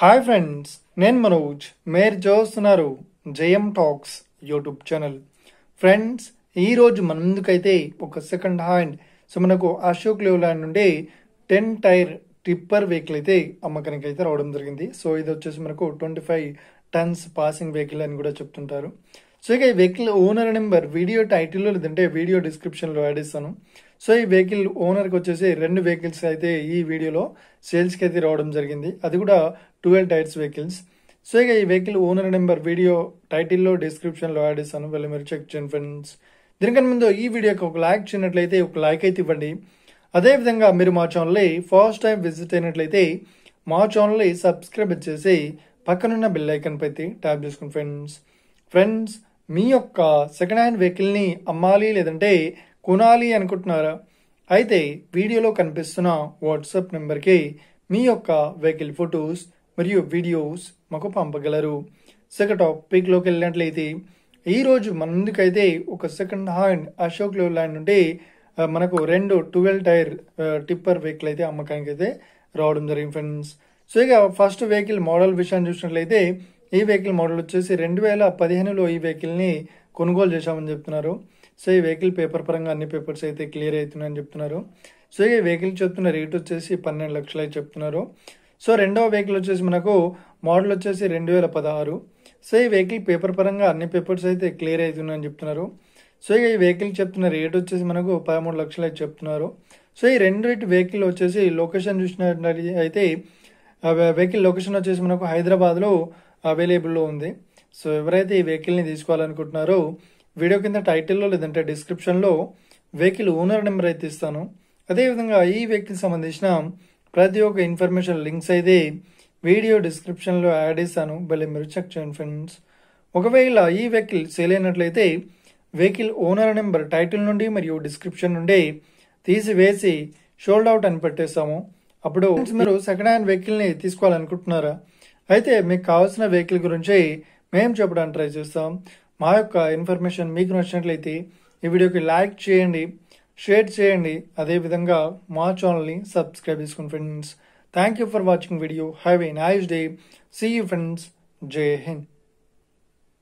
Hi friends, నేను మనోజ్. మీరు చూస్తున్నారు JM talks YouTube channel. Friends, ఈరోజు మన ముందుకైతే ఒక సెకండ్ హ్యాండ్ మనకు అశోక్ లేలాండ్ నుండి 10 టైర్ టిప్పర్ వెహికల్ అయితే అమ్మకానికి అయితే రావడం జరిగింది. సో ఇది వచ్చేసి మనకు 25 టన్స్ పాసింగ్ వెహికల్ అని కూడా చెప్తుంటారు. సో ఇక ఈ వెహికల్ ఓనర్ నెంబర్ వీడియో టైటిల్లో లేదంటే వీడియో డిస్క్రిప్షన్లో యాడ్ ఇస్తాను. సో ఈ వెహికల్ ఓనర్కి వచ్చేసి 2 వెహికల్స్ అయితే ఈ వీడియోలో సేల్స్కి అయితే రావడం జరిగింది. అది కూడా 12 టైర్స్ వెహికల్స్. సో ఇక ఈ వెహికల్ ఓనర్ నెంబర్ వీడియో టైటిల్లో డిస్క్రిప్షన్లో యాడ్ ఇస్తాను, వెళ్ళి మీరు చెక్ చేయండి ఫ్రెండ్స్. దీనికన్నా ముందు ఈ వీడియోకి ఒక లైక్ చేయనట్లయితే ఒక లైక్ అయితే ఇవ్వండి. అదేవిధంగా మీరు మా ఛానల్ని ఫస్ట్ టైం విజిట్ అయినట్లయితే మా ఛానల్ని సబ్స్క్రైబ్ చేసి పక్కనున్న బెల్ ఐకాన్ పైతే ట్యాప్ చేసుకోండి ఫ్రెండ్స్. మీ యొక్క సెకండ్ హ్యాండ్ వెహికల్ని అమ్మాలి లేదంటే కొనాలి అనుకుంటున్నారా? అయితే వీడియోలో కనిపిస్తున్న వాట్సాప్ నెంబర్కి మీ యొక్క వెహికల్ ఫొటోస్ మరియు వీడియోస్ మాకు పంపగలరు. సెకండ్ టాపిక్లోకి వెళ్ళినట్లయితే ఈరోజు మన ముందుకైతే ఒక సెకండ్ హ్యాండ్ అశోక్ లేలాండ్ నుండి మనకు 2 12 టైర్ టిప్పర్ వెహికల్ అయితే అమ్మకానికి అయితే రావడం జరిగింది ఫ్రెండ్స్. సో ఇక ఫస్ట్ వెహికల్ మోడల్ విషయాన్ని చూసినట్లయితే ఈ వెహికల్ మోడల్ వచ్చేసి 2015లో ఈ వెహికల్ని కొనుగోలు చేశామని చెప్తున్నారు. సో ఈ వెహికల్ పేపర్ పరంగా అన్ని పేపర్స్ అయితే క్లియర్ అవుతున్నాయని చెప్తున్నారు. సో ఈ వెహికల్ చెప్తున్న రేట్ వచ్చేసి 12 లక్షలు అయితే చెప్తున్నారు. సో రెండవ వెహికల్ వచ్చేసి మనకు మోడల్ వచ్చేసి 2016. సో ఈ వెహికల్ పేపర్ పరంగా అన్ని పేపర్స్ అయితే క్లియర్ అవుతున్నాయని చెప్తున్నారు. సో ఈ వెహికల్ చెప్తున్న రేట్ వచ్చేసి మనకు 13 లక్షలు అయితే చెప్తున్నారు. సో ఈ రెండు వెహికల్ వచ్చేసి లొకేషన్ చూసినట్లయితే అయితే వెహికల్ లొకేషన్ వచ్చేసి మనకు హైదరాబాద్లో అవైలబుల్లో ఉంది. సో ఎవరైతే ఈ వెహికల్ని తీసుకోవాలనుకుంటున్నారో వీడియో కింద టైటిల్లో లేదంటే డిస్క్రిప్షన్లో వెహికల్ ఓనర్ నెంబర్ అయితే ఇస్తాను. అదేవిధంగా ఈ వెహికల్ సంబంధించిన ప్రతి ఒక్క ఇన్ఫర్మేషన్ లింక్స్ అయితే వీడియో డిస్క్రిప్షన్లో యాడ్ చేస్తాను, భలే మీరు చెక్ చేయండి ఫ్రెండ్స్. ఒకవేళ ఈ వెహికల్ సేల్ అయినట్లయితే వెహికల్ ఓనర్ నెంబర్ టైటిల్ నుండి మరియు డిస్క్రిప్షన్ నుండి తీసివేసి షోల్డ్ అవుట్ అని పెట్టేస్తాము. అప్పుడు మీరు సెకండ్ హ్యాండ్ వెహికల్ని తీసుకోవాలనుకుంటున్నారా? అయితే మీకు కావాల్సిన వెహికల్ గురించి మేము చెప్పడానికి ట్రై చేస్తాం. మా యొక్క ఇన్ఫర్మేషన్ మీకు నచ్చినట్లయితే ఈ వీడియోకి లైక్ చేయండి, షేర్ చేయండి, అదేవిధంగా మా ఛానల్ని సబ్స్క్రైబ్ చేసుకోండి friends. Thank you for watching video. Have a nice day. See you friends. జై హింద్.